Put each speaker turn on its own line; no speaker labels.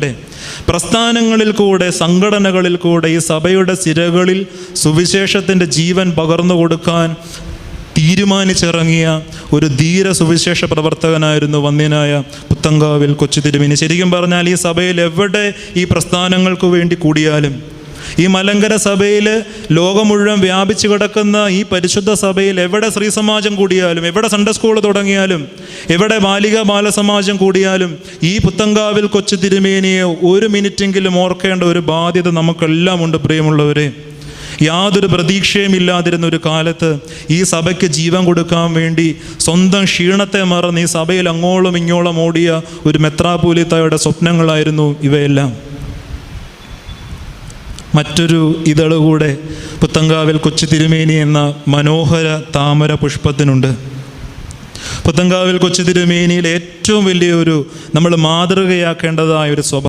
മനസ്സിലാക്കട്ടെ, പ്രസ്ഥാനങ്ങളിൽ കൂടെ, സംഘടനകളിൽ കൂടെ ഈ സഭയുടെ സിരകളിൽ സുവിശേഷത്തിൻ്റെ ജീവൻ പകർന്നു കൊടുക്കാൻ തീരുമാനിച്ചിറങ്ങിയ ഒരു ധീര സുവിശേഷ പ്രവർത്തകനായിരുന്നു വന്ദ്യനായ പുത്തങ്കാവിൽ കൊച്ചു തിരുമേനി. ശരിക്കും പറഞ്ഞാൽ ഈ സഭയിൽ എവിടെ ഈ പ്രസ്ഥാനങ്ങൾക്ക് വേണ്ടി കൂടിയാലും, ഈ മലങ്കര സഭയിൽ ലോകം മുഴുവൻ വ്യാപിച്ചു കിടക്കുന്ന ഈ പരിശുദ്ധ സഭയിൽ എവിടെ സ്ത്രീ സമാജം കൂടിയാലും, എവിടെ സൺഡേ സ്കൂൾ തുടങ്ങിയാലും, എവിടെ ബാലിക ബാലസമാജം കൂടിയാലും, ഈ പുത്തങ്കാവിൽ കൊച്ചു തിരുമേനിയെ ഒരു മിനിറ്റെങ്കിലും ഓർക്കേണ്ട ഒരു ബാധ്യത നമുക്കെല്ലാം ഉണ്ട്. പ്രിയമുള്ളവരെ, യാതൊരു പ്രതീക്ഷയും ഇല്ലാതിരുന്ന ഒരു കാലത്ത് ഈ സഭയ്ക്ക് ജീവൻ കൊടുക്കാൻ വേണ്ടി സ്വന്തം ക്ഷീണത്തെ മറന്ന് ഈ സഭയിൽ അങ്ങോളം ഇങ്ങോളം ഓടിയ ഒരു മെത്രാപ്പോലീത്തായുടെ സ്വപ്നങ്ങളായിരുന്നു ഇവയെല്ലാം. മറ്റൊരു ഇതളുകൂടെ പുത്തങ്കാവിൽ കൊച്ചു തിരുമേനി എന്ന മനോഹര താമര പുഷ്പത്തിനുണ്ട്. പുത്തങ്കാവിൽ കൊച്ചു തിരുമേനിയിൽ ഏറ്റവും വലിയൊരു നമ്മൾ മാതൃകയാക്കേണ്ടതായ ഒരു സ്വഭാവം